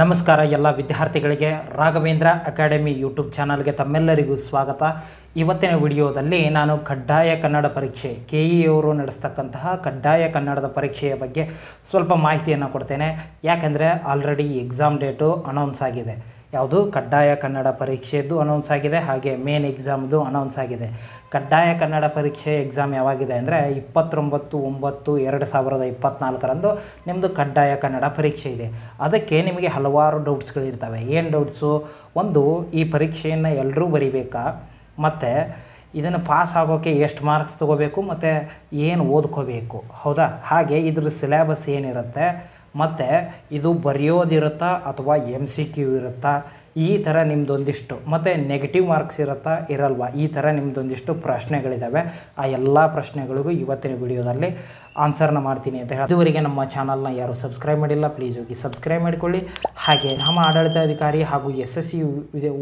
ನಮಸ್ಕಾರ ಎಲ್ಲ ವಿದ್ಯಾರ್ಥಿಗಳಿಗೆ ರಾಘವೇಂದ್ರ ಅಕಾಡೆಮಿ ಯೂಟ್ಯೂಬ್ ಚಾನಲ್ಗೆ ತಮ್ಮೆಲ್ಲರಿಗೂ ಸ್ವಾಗತ. ಇವತ್ತಿನ ವಿಡಿಯೋದಲ್ಲಿ ನಾನು ಕಡ್ಡಾಯ ಕನ್ನಡ ಪರೀಕ್ಷೆ KE ಅವರು ನಡೆಸ್ತಕ್ಕಂತಹ ಕಡ್ಡಾಯ ಕನ್ನಡದ ಪರೀಕ್ಷೆಯ ಬಗ್ಗೆ ಸ್ವಲ್ಪ ಮಾಹಿತಿಯನ್ನು ಕೊಡ್ತೇನೆ. ಯಾಕೆಂದರೆ ಆಲ್ರೆಡಿ ಎಕ್ಸಾಮ್ ಡೇಟು ಅನೌನ್ಸ್ ಆಗಿದೆ. ಯಾವುದು ಕಡ್ಡಾಯ ಕನ್ನಡ ಪರೀಕ್ಷೆಯದ್ದು ಅನೌನ್ಸ್ ಆಗಿದೆ, ಹಾಗೆ ಮೇನ್ ಎಕ್ಸಾಮ್ದು ಅನೌನ್ಸ್ ಆಗಿದೆ. ಕಡ್ಡಾಯ ಕನ್ನಡ ಪರೀಕ್ಷೆ ಎಕ್ಸಾಮ್ ಯಾವಾಗಿದೆ ಅಂದರೆ 29/9/2024 ನಿಮ್ಮದು ಕಡ್ಡಾಯ ಕನ್ನಡ ಪರೀಕ್ಷೆ ಇದೆ. ಅದಕ್ಕೆ ನಿಮಗೆ ಹಲವಾರು ಡೌಟ್ಸ್ಗಳಿರ್ತವೆ. ಏನು ಡೌಟ್ಸು? ಒಂದು, ಈ ಪರೀಕ್ಷೆಯನ್ನು ಎಲ್ಲರೂ ಬರೀಬೇಕಾ, ಮತ್ತು ಇದನ್ನು ಪಾಸ್ ಆಗೋಕ್ಕೆ ಎಷ್ಟು ಮಾರ್ಕ್ಸ್ ತೊಗೋಬೇಕು, ಮತ್ತು ಏನು ಓದ್ಕೋಬೇಕು, ಹೌದಾ? ಹಾಗೆ ಇದ್ರ ಸಿಲೆಬಸ್ ಏನಿರುತ್ತೆ, ಮತ್ತು ಇದು ಬರೆಯೋದಿರುತ್ತಾ ಅಥವಾ MCQ ಇರುತ್ತಾ, ಈ ಥರ ನಿಮ್ಮದೊಂದಿಷ್ಟು, ಮತ್ತು ನೆಗೆಟಿವ್ ಮಾರ್ಕ್ಸ್ ಇರುತ್ತಾ ಇರಲ್ವಾ, ಈ ಥರ ನಿಮ್ಮದೊಂದಿಷ್ಟು ಪ್ರಶ್ನೆಗಳಿದ್ದಾವೆ. ಆ ಎಲ್ಲ ಪ್ರಶ್ನೆಗಳಿಗೂ ಇವತ್ತಿನ ವಿಡಿಯೋದಲ್ಲಿ ಆನ್ಸರ್ನ ಮಾಡ್ತೀನಿ ಅಂತ ಹೇಳಿ. ಇದುವರೆಗೆ ನಮ್ಮ ಚಾನಲ್ನ ಯಾರು ಸಬ್ಸ್ಕ್ರೈಬ್ ಮಾಡಿಲ್ಲ, ಪ್ಲೀಸ್ ಹೋಗಿ ಸಬ್ಸ್ಕ್ರೈಬ್ ಮಾಡಿಕೊಳ್ಳಿ. ಹಾಗೆ ನಮ್ಮ ಆಡಳಿತಾಧಿಕಾರಿ ಹಾಗೂ SSC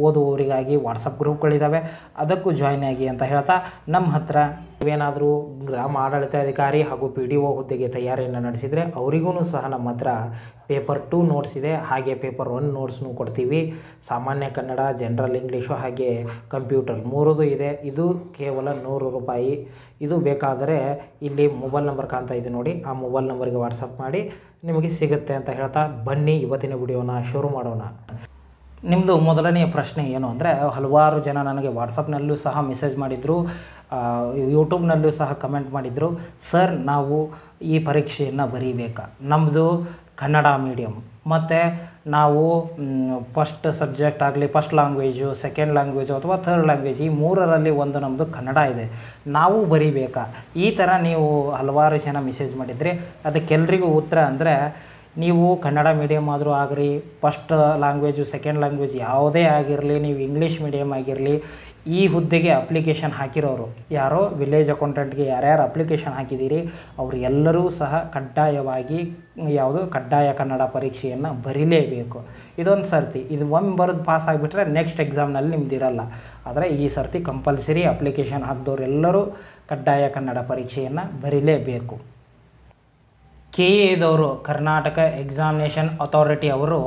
ಓದುವವರಿಗಾಗಿ ವಾಟ್ಸಪ್ ಗ್ರೂಪ್ಗಳಿದ್ದಾವೆ, ಅದಕ್ಕೂ ಜಾಯ್ನ್ ಆಗಿ ಅಂತ ಹೇಳ್ತಾ, ನಮ್ಮ ಹತ್ರ ನೀವೇನಾದರೂ ಗ್ರಾಮ ಆಡಳಿತಾಧಿಕಾರಿ ಹಾಗೂ PDO ಹುದ್ದೆಗೆ ತಯಾರಿಯನ್ನು ನಡೆಸಿದರೆ ಅವರಿಗೂ ಸಹ ನಮ್ಮ ಹತ್ರ ಪೇಪರ್ 2 ನೋಟ್ಸ್ ಇದೆ, ಹಾಗೆ ಪೇಪರ್ 1 ನೋಟ್ಸ್ನೂ ಕೊಡ್ತೀವಿ. ಸಾಮಾನ್ಯ ಕನ್ನಡ, ಜನರಲ್ ಇಂಗ್ಲೀಷು, ಹಾಗೆ ಕಂಪ್ಯೂಟರ್ 3 ಇದೆ. ಇದು ಕೇವಲ 100 ರೂಪಾಯಿ. ಇದು ಬೇಕಾದರೆ ಇಲ್ಲಿ ಮೊಬೈಲ್ ನಂಬರ್ ಕಾಣ್ತಾ ಇದೆ ನೋಡಿ, ಆ ಮೊಬೈಲ್ ನಂಬರ್ಗೆ ವಾಟ್ಸಪ್ ಮಾಡಿ ನಿಮಗೆ ಸಿಗುತ್ತೆ ಅಂತ ಹೇಳ್ತಾ, ಬನ್ನಿ ಇವತ್ತಿನ ವಿಡಿಯೋನ ಶುರು ಮಾಡೋಣ. ನಿಮ್ಮದು ಮೊದಲನೆಯ ಪ್ರಶ್ನೆ ಏನು ಅಂದರೆ, ಹಲವಾರು ಜನ ನನಗೆ ವಾಟ್ಸಪ್ನಲ್ಲೂ ಸಹ ಮೆಸೇಜ್ ಮಾಡಿದರು, ಯೂಟ್ಯೂಬ್ನಲ್ಲೂ ಸಹ ಕಮೆಂಟ್ ಮಾಡಿದರು, ಸರ್ ನಾವು ಈ ಪರೀಕ್ಷೆಯನ್ನು ಬರೀಬೇಕಾ, ನಮ್ಮದು ಕನ್ನಡ ಮೀಡಿಯಮ್, ಮತ್ತು ನಾವು ಫಸ್ಟ್ ಸಬ್ಜೆಕ್ಟ್ ಆಗಲಿ, ಫಸ್ಟ್ ಲ್ಯಾಂಗ್ವೇಜು, ಸೆಕೆಂಡ್ ಲ್ಯಾಂಗ್ವೇಜು ಅಥವಾ ಥರ್ಡ್ ಲ್ಯಾಂಗ್ವೇಜ್, ಈ 3ರಲ್ಲಿ ಒಂದು ನಮ್ಮದು ಕನ್ನಡ ಇದೆ, ನಾವು ಬರೀಬೇಕಾ, ಈ ಥರ ನೀವು ಹಲವಾರು ಜನ ಮೆಸೇಜ್ ಮಾಡಿದ್ರಿ. ಅದಕ್ಕೆಲ್ರಿಗೂ ಉತ್ತರ ಅಂದರೆ, ನೀವು ಕನ್ನಡ ಮೀಡಿಯಮ್ ಆದರೂ ಆಗಿರಿ, ಫಸ್ಟ್ ಲ್ಯಾಂಗ್ವೇಜು, ಸೆಕೆಂಡ್ ಲ್ಯಾಂಗ್ವೇಜ್ ಯಾವುದೇ ಆಗಿರಲಿ, ನೀವು ಇಂಗ್ಲೀಷ್ ಮೀಡಿಯಮ್ ಆಗಿರಲಿ, ಈ ಹುದ್ದೆಗೆ ಅಪ್ಲಿಕೇಶನ್ ಹಾಕಿರೋರು ಯಾರೋ ವಿಲೇಜ್ ಅಕೌಂಟೆಂಟ್ಗೆ ಯಾರ್ಯಾರು ಅಪ್ಲಿಕೇಶನ್ ಹಾಕಿದ್ದೀರಿ ಅವರು ಎಲ್ಲರೂ ಸಹ ಕಡ್ಡಾಯವಾಗಿ ಕಡ್ಡಾಯ ಕನ್ನಡ ಪರೀಕ್ಷೆಯನ್ನು ಬರೀಲೇಬೇಕು. ಇದೊಂದು ಸರ್ತಿ, ಇದು ಒಮ್ಮೆ ಬರೆದು ಪಾಸ್ ಆಗಿಬಿಟ್ರೆ ನೆಕ್ಸ್ಟ್ ಎಕ್ಸಾಮ್ನಲ್ಲಿ ನಿಮ್ದಿರಲ್ಲ. ಆದರೆ ಈ ಸರ್ತಿ ಕಂಪಲ್ಸರಿ ಅಪ್ಲಿಕೇಶನ್ ಹಾಕಿದವರೆಲ್ಲರೂ ಕಡ್ಡಾಯ ಕನ್ನಡ ಪರೀಕ್ಷೆಯನ್ನು ಬರೀಲೇಬೇಕು. KEದವರು, ಕರ್ನಾಟಕ ಎಕ್ಸಾಮಿನೇಷನ್ ಅಥಾರಿಟಿ ಅವರು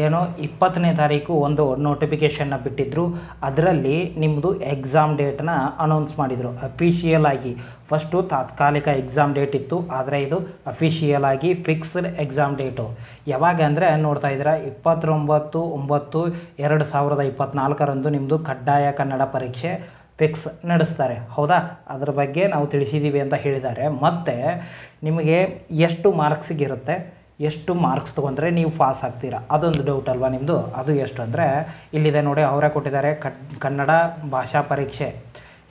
ಏನೋ 20ನೇ ತಾರೀಕು ಒಂದು ನೋಟಿಫಿಕೇಷನ್ನ ಬಿಟ್ಟಿದ್ದರು. ಅದರಲ್ಲಿ ನಿಮ್ಮದು ಎಕ್ಸಾಮ್ ಡೇಟನ್ನ ಅನೌನ್ಸ್ ಮಾಡಿದರು ಅಫಿಷಿಯಲ್ ಆಗಿ. ಫಸ್ಟು ತಾತ್ಕಾಲಿಕ ಎಕ್ಸಾಮ್ ಡೇಟ್ ಇತ್ತು, ಆದರೆ ಇದು ಅಫಿಷಿಯಲ್ ಆಗಿ ಫಿಕ್ಸ್ಡ್ ಎಕ್ಸಾಮ್ ಡೇಟು. ಯಾವಾಗ ಅಂದರೆ ನೋಡ್ತಾ ಇದ್ದೀರಾ, 29/9/2024 ನಿಮ್ಮದು ಕಡ್ಡಾಯ ಕನ್ನಡ ಪರೀಕ್ಷೆ ಫಿಕ್ಸ್ ನಡೆಸ್ತಾರೆ, ಹೌದಾ? ಅದರ ಬಗ್ಗೆ ನಾವು ತಿಳಿಸಿದ್ದೀವಿ ಅಂತ ಹೇಳಿದ್ದಾರೆ. ಮತ್ತು ನಿಮಗೆ ಎಷ್ಟು ಮಾರ್ಕ್ಸಿಗಿರುತ್ತೆ, ಎಷ್ಟು ಮಾರ್ಕ್ಸ್ ತೊಗೊಂಡ್ರೆ ನೀವು ಪಾಸ್ ಆಗ್ತೀರಾ, ಅದೊಂದು ಡೌಟ್ ಅಲ್ವಾ ನಿಮ್ಮದು. ಅದು ಎಷ್ಟು ಅಂದರೆ ಇಲ್ಲಿದೆ ನೋಡಿ, ಅವರೇ ಕೊಟ್ಟಿದ್ದಾರೆ, ಕನ್ನಡ ಭಾಷಾ ಪರೀಕ್ಷೆ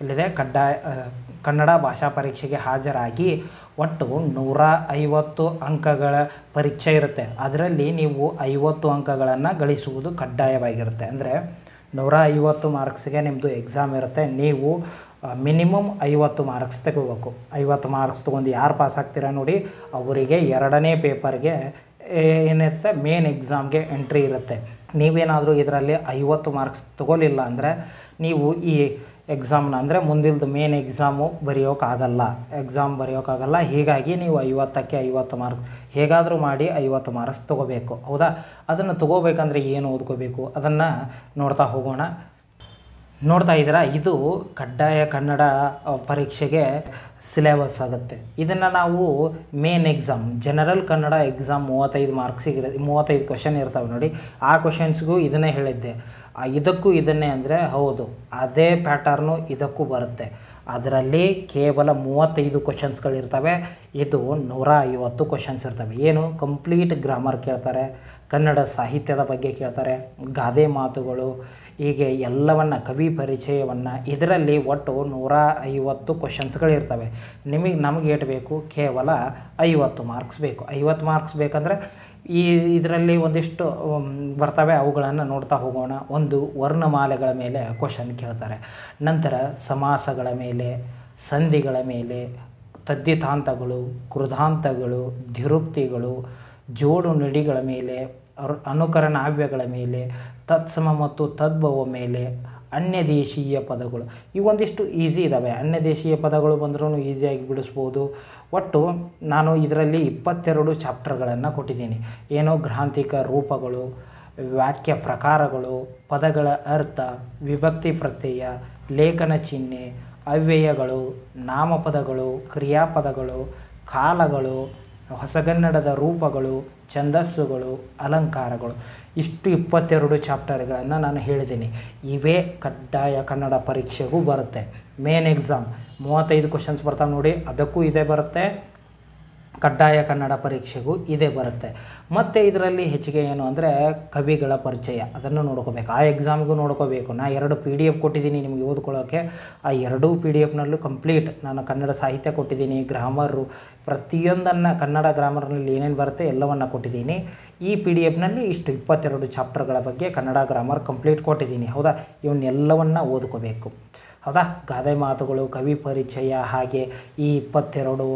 ಇಲ್ಲಿದೆ. ಕನ್ನಡ ಭಾಷಾ ಪರೀಕ್ಷೆಗೆ ಹಾಜರಾಗಿ ಒಟ್ಟು 150 ಅಂಕಗಳ ಪರೀಕ್ಷೆ ಇರುತ್ತೆ. ಅದರಲ್ಲಿ ನೀವು 50 ಅಂಕಗಳನ್ನು ಗಳಿಸುವುದು ಕಡ್ಡಾಯವಾಗಿರುತ್ತೆ. ಅಂದರೆ 150 ಮಾರ್ಕ್ಸಿಗೆ ನಿಮ್ಮದು ಎಕ್ಸಾಮ್ ಇರುತ್ತೆ. ನೀವು ಮಿನಿಮಮ್ 50 ಮಾರ್ಕ್ಸ್ ತಗೋಬೇಕು. 50 ಮಾರ್ಕ್ಸ್ ತೊಗೊಂಡು ಯಾರು ಪಾಸ್ ಆಗ್ತೀರಾ ನೋಡಿ, ಅವರಿಗೆ 2ನೇ ಪೇಪರ್ಗೆ ಏನಿರುತ್ತೆ, ಮೇನ್ ಎಕ್ಸಾಮ್ಗೆ ಎಂಟ್ರಿ ಇರುತ್ತೆ. ನೀವೇನಾದರೂ ಇದರಲ್ಲಿ 50 ಮಾರ್ಕ್ಸ್ ತೊಗೊಲಿಲ್ಲ ಅಂದರೆ ನೀವು ಈ ಎಕ್ಸಾಮ್ನ ಅಂದರೆ ಮುಂದಿಲ್ದು ಮೇನ್ ಎಕ್ಸಾಮು ಬರೆಯೋಕ್ಕಾಗಲ್ಲ. ಹೀಗಾಗಿ ನೀವು 50ಕ್ಕೆ 50 ಮಾರ್ಕ್ಸ್ ಹೇಗಾದರೂ ಮಾಡಿ 50 ಮಾರ್ಕ್ಸ್ ತೊಗೋಬೇಕು, ಹೌದಾ? ಅದನ್ನು ತೊಗೋಬೇಕಂದ್ರೆ ಏನು ಓದ್ಕೋಬೇಕು ಅದನ್ನು ನೋಡ್ತಾ ಹೋಗೋಣ. ನೋಡ್ತಾ ಇದ್ದೀರಾ, ಇದು ಕಡ್ಡಾಯ ಕನ್ನಡ ಪರೀಕ್ಷೆಗೆ ಸಿಲೆಬಸ್ ಆಗುತ್ತೆ. ಇದನ್ನು ನಾವು main exam, general Kannada exam 35 ಮಾರ್ಕ್ಸಿಗೆ 35 question ಇರ್ತವೆ ನೋಡಿ, ಆ ಕ್ವಶನ್ಸ್ಗೂ ಇದನ್ನೇ ಹೇಳಿದ್ದೆ. ಇದಕ್ಕೂ ಇದನ್ನೇ ಅಂದರೆ ಹೌದು, ಅದೇ ಪ್ಯಾಟರ್ನು ಇದಕ್ಕೂ ಬರುತ್ತೆ. ಅದರಲ್ಲಿ ಕೇವಲ 35 ಕ್ವಶನ್ಸ್ಗಳಿರ್ತವೆ, ಇದು 150 ಕ್ವಶನ್ಸ್ ಇರ್ತವೆ. ಏನು? ಕಂಪ್ಲೀಟ್ ಗ್ರಾಮರ್ ಕೇಳ್ತಾರೆ, ಕನ್ನಡ ಸಾಹಿತ್ಯದ ಬಗ್ಗೆ ಕೇಳ್ತಾರೆ, ಗಾದೆ ಮಾತುಗಳು, ಹೀಗೆ ಎಲ್ಲವನ್ನು, ಕವಿ ಪರಿಚಯವನ್ನು, ಇದರಲ್ಲಿ ಒಟ್ಟು 150 ಕ್ವಶನ್ಸ್ಗಳಿರ್ತವೆ. ನಮಗೆ ಏಟು ಬೇಕು? ಕೇವಲ 50 ಮಾರ್ಕ್ಸ್ ಬೇಕು. 50 ಮಾರ್ಕ್ಸ್ ಬೇಕಂದರೆ ಇದರಲ್ಲಿ ಒಂದಿಷ್ಟು ಬರ್ತವೆ, ಅವುಗಳನ್ನು ನೋಡ್ತಾ ಹೋಗೋಣ. ಒಂದು, ವರ್ಣಮಾಲೆಗಳ ಮೇಲೆ ಕ್ವಶನ್ ಕೇಳ್ತಾರೆ. ನಂತರ ಸಮಾಸಗಳ ಮೇಲೆ, ಸಂಧಿಗಳ ಮೇಲೆ, ತದ್ದಿತಾಂತಗಳು, ಕೃದಾಂತಗಳು, ದ್ವಿರುಕ್ತಿಗಳು, ಜೋಡು ನುಡಿಗಳ ಮೇಲೆ, ಅನುಕರಣಾವ್ಯಗಳ ಮೇಲೆ, ತತ್ಸಮ ಮತ್ತು ತದ್ಭವ ಮೇಲೆ, ಅನ್ಯದೇಶೀಯ ಪದಗಳು ಇವೊಂದಿಷ್ಟು ಈಸಿ ಇದ್ದಾವೆ. ಅನ್ಯದೇಶೀಯ ಪದಗಳು ಬಂದ್ರೂ ಈಸಿಯಾಗಿ ಬಿಡಿಸ್ಬೋದು. ಒಟ್ಟು ನಾನು ಇದರಲ್ಲಿ 22 ಚಾಪ್ಟರ್ಗಳನ್ನು ಕೊಟ್ಟಿದ್ದೀನಿ. ಏನೋ ಗ್ರಾಂಥಿಕ ರೂಪಗಳು, ವಾಕ್ಯ ಪ್ರಕಾರಗಳು, ಪದಗಳ ಅರ್ಥ, ವಿಭಕ್ತಿ ಪ್ರತ್ಯಯ, ಲೇಖನ ಚಿಹ್ನೆ, ಅವ್ಯಯಗಳು, ನಾಮಪದಗಳು, ಕ್ರಿಯಾಪದಗಳು, ಕಾಲಗಳು, ಹೊಸಗನ್ನಡದ ರೂಪಗಳು, ಛಂದಸ್ಸುಗಳು, ಅಲಂಕಾರಗಳು, ಇಷ್ಟು 22 ಚಾಪ್ಟರ್ಗಳನ್ನು ನಾನು ಹೇಳಿದ್ದೀನಿ. ಇವೇ ಕಡ್ಡಾಯ ಕನ್ನಡ ಪರೀಕ್ಷೆಗೂ ಬರುತ್ತೆ. ಮೇನ್ ಎಕ್ಸಾಮ್ 35 ಕ್ವಶನ್ಸ್ ಬರ್ತಾವೆ ನೋಡಿ, ಅದಕ್ಕೂ ಇದೇ ಬರುತ್ತೆ. ಕಡ್ಡಾಯ ಕನ್ನಡ ಪರೀಕ್ಷೆಗೂ ಇದೇ ಬರುತ್ತೆ. ಮತ್ತು ಇದರಲ್ಲಿ ಹೆಚ್ಚಿಗೆ ಏನು ಅಂದರೆ ಕವಿಗಳ ಪರಿಚಯ, ಅದನ್ನು ನೋಡ್ಕೋಬೇಕು. ಆ ಎಕ್ಸಾಮಿಗೂ ನೋಡ್ಕೋಬೇಕು. ನಾನು 2 PDF ಕೊಟ್ಟಿದ್ದೀನಿ ನಿಮಗೆ ಓದ್ಕೊಳ್ಳೋಕ್ಕೆ. ಆ 2 PDFನಲ್ಲೂ ಕಂಪ್ಲೀಟ್ ನಾನು ಕನ್ನಡ ಸಾಹಿತ್ಯ ಕೊಟ್ಟಿದ್ದೀನಿ, ಗ್ರಾಮರು, ಪ್ರತಿಯೊಂದನ್ನು ಕನ್ನಡ ಗ್ರಾಮರ್ನಲ್ಲಿ ಏನೇನು ಬರುತ್ತೆ ಎಲ್ಲವನ್ನು ಕೊಟ್ಟಿದ್ದೀನಿ. ಈ PDF ಇಷ್ಟು 22 ಚಾಪ್ಟರ್ಗಳ ಬಗ್ಗೆ ಕನ್ನಡ ಗ್ರಾಮರ್ ಕಂಪ್ಲೀಟ್ ಕೊಟ್ಟಿದ್ದೀನಿ. ಹೌದಾ, ಇವನ್ನೆಲ್ಲವನ್ನು ಓದ್ಕೋಬೇಕು. ಹೌದಾ, ಗಾದೆ ಮಾತುಗಳು, ಕವಿ ಪರಿಚಯ, ಹಾಗೆ ಈ 22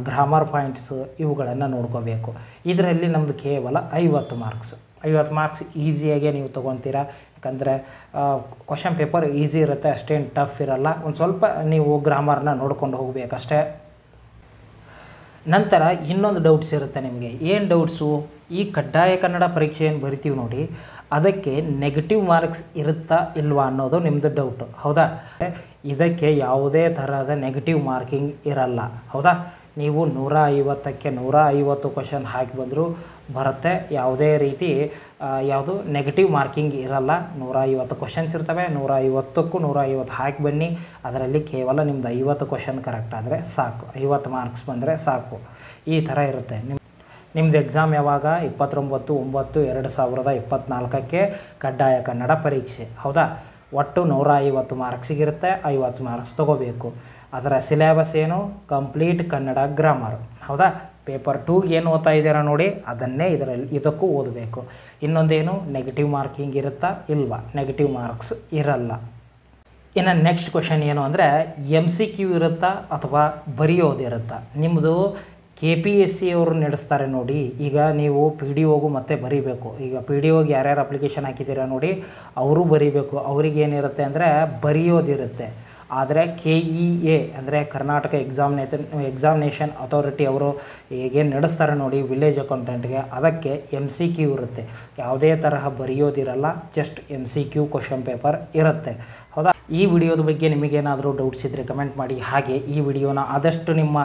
ಗ್ರಾಮರ್ ಪಾಯಿಂಟ್ಸು ಇವುಗಳನ್ನು ನೋಡ್ಕೋಬೇಕು. ಇದರಲ್ಲಿ ನಮ್ಮದು ಕೇವಲ 50 ಮಾರ್ಕ್ಸ್. 50 ಮಾರ್ಕ್ಸ್ ಈಸಿಯಾಗೆ ನೀವು ತೊಗೊತೀರಾ. ಯಾಕಂದರೆ ಕ್ವಶನ್ ಪೇಪರ್ ಈಸಿ ಇರುತ್ತೆ, ಅಷ್ಟೇನು ಟಫ್ ಇರಲ್ಲ. ಒಂದು ಸ್ವಲ್ಪ ನೀವು ಗ್ರಾಮರ್ನ ನೋಡ್ಕೊಂಡು ಹೋಗಬೇಕಷ್ಟೇ. ನಂತರ ಇನ್ನೊಂದು ಡೌಟ್ಸ್ ಇರುತ್ತೆ ನಿಮಗೆ. ಏನು ಡೌಟ್ಸು? ಈ ಕಡ್ಡಾಯ ಕನ್ನಡ ಪರೀಕ್ಷೆ ಏನು ಬರಿತೀವಿ ನೋಡಿ, ಅದಕ್ಕೆ ನೆಗೆಟಿವ್ ಮಾರ್ಕ್ಸ್ ಇರುತ್ತಾ ಇಲ್ವಾ ಅನ್ನೋದು ನಿಮ್ಮದು ಡೌಟು. ಹೌದಾ, ಇದಕ್ಕೆ ಯಾವುದೇ ಥರದ ನೆಗೆಟಿವ್ ಮಾರ್ಕಿಂಗ್ ಇರಲ್ಲ. ಹೌದಾ, ನೀವು 150ಕ್ಕೆ 150 ಕ್ವಶನ್ ಹಾಕಿ ಬಂದರೂ ಬರುತ್ತೆ. ಯಾವುದೇ ರೀತಿ ಯಾವುದು ನೆಗೆಟಿವ್ ಮಾರ್ಕಿಂಗ್ ಇರಲ್ಲ. 150 ಕ್ವಶನ್ಸ್ ಇರ್ತವೆ. 150ಕ್ಕೂ 150 ಹಾಕಿ ಬನ್ನಿ. ಅದರಲ್ಲಿ ಕೇವಲ ನಿಮ್ಮದು 50 ಕ್ವಶನ್ ಕರೆಕ್ಟ್ ಆದರೆ ಸಾಕು, 50 ಮಾರ್ಕ್ಸ್ ಬಂದರೆ ಸಾಕು. ಈ ಥರ ಇರುತ್ತೆ. ನಿಮ್ಮದು ಎಕ್ಸಾಮ್ ಯಾವಾಗ? 29/9/2024ಕ್ಕೆ ಕಡ್ಡಾಯ ಕನ್ನಡ ಪರೀಕ್ಷೆ. ಹೌದಾ, ಒಟ್ಟು 150 ಮಾರ್ಕ್ಸಿಗಿರುತ್ತೆ. 50 ಮಾರ್ಕ್ಸ್ ತೊಗೋಬೇಕು. ಅದರ ಸಿಲೆಬಸ್ ಏನು? Complete Kannada grammar. ಹೌದಾ, ಪೇಪರ್ 2ಗೆ ಏನು ಓದ್ತಾ ಇದ್ದೀರಾ ನೋಡಿ, ಅದನ್ನೇ ಇದಕ್ಕೂ ಓದಬೇಕು. ಇನ್ನೊಂದೇನು, ನೆಗೆಟಿವ್ ಮಾರ್ಕಿಂಗ್ ಇರುತ್ತಾ ಇಲ್ವಾ? ನೆಗೆಟಿವ್ ಮಾರ್ಕ್ಸ್ ಇರಲ್ಲ. ಇನ್ನು ನೆಕ್ಸ್ಟ್ ಕ್ವಶನ್ ಏನು ಅಂದರೆ, MCQ ಇರುತ್ತಾ ಅಥವಾ ಬರೆಯೋದಿರುತ್ತಾ? ನಿಮ್ಮದು KPSC ಅವರು ನಡೆಸ್ತಾರೆ ನೋಡಿ. ಈಗ ನೀವು PDOಗೂ ಮತ್ತೆ ಬರೀಬೇಕು. ಈಗ PDOಗೆ ಯಾರ್ಯಾರು ಅಪ್ಲಿಕೇಶನ್ ಹಾಕಿದ್ದೀರಾ ನೋಡಿ, ಅವರು ಬರೀಬೇಕು. ಅವ್ರಿಗೇನಿರುತ್ತೆ ಅಂದರೆ ಬರೆಯೋದಿರುತ್ತೆ. ಆದರೆ KEA ಅಂದರೆ ಕರ್ನಾಟಕ ಎಕ್ಸಾಮಿನೇಷನ್ ಅಥಾರಿಟಿ ಅವರು ಹೇಗೇನು ನಡೆಸ್ತಾರೆ ನೋಡಿ ವಿಲೇಜ್ ಅಕೌಂಟೆಂಟ್ಗೆ, ಅದಕ್ಕೆ MCQ ಇರುತ್ತೆ. ಯಾವುದೇ ತರಹ ಬರೆಯೋದಿರಲ್ಲ, ಜಸ್ಟ್ MCQ ಕ್ವಶನ್ ಪೇಪರ್ ಇರುತ್ತೆ. ಹೌದಾ, ಈ ವಿಡಿಯೋದ ಬಗ್ಗೆ ನಿಮಗೇನಾದರೂ ಡೌಟ್ಸ್ ಇದ್ದರೆ ಕಮೆಂಟ್ ಮಾಡಿ. ಹಾಗೆ ಈ ವಿಡಿಯೋನ ಆದಷ್ಟು ನಿಮ್ಮ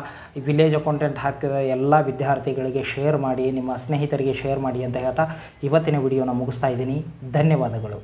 ವಿಲೇಜ್ ಅಕೌಂಟೆಂಟ್ ಹಾಕಿದ ಎಲ್ಲ ವಿದ್ಯಾರ್ಥಿಗಳಿಗೆ ಶೇರ್ ಮಾಡಿ, ನಿಮ್ಮ ಸ್ನೇಹಿತರಿಗೆ ಶೇರ್ ಮಾಡಿ ಅಂತ ಹೇಳ್ತಾ ಇವತ್ತಿನ ವಿಡಿಯೋನ ಮುಗಿಸ್ತಾ ಇದ್ದೀನಿ. ಧನ್ಯವಾದಗಳು.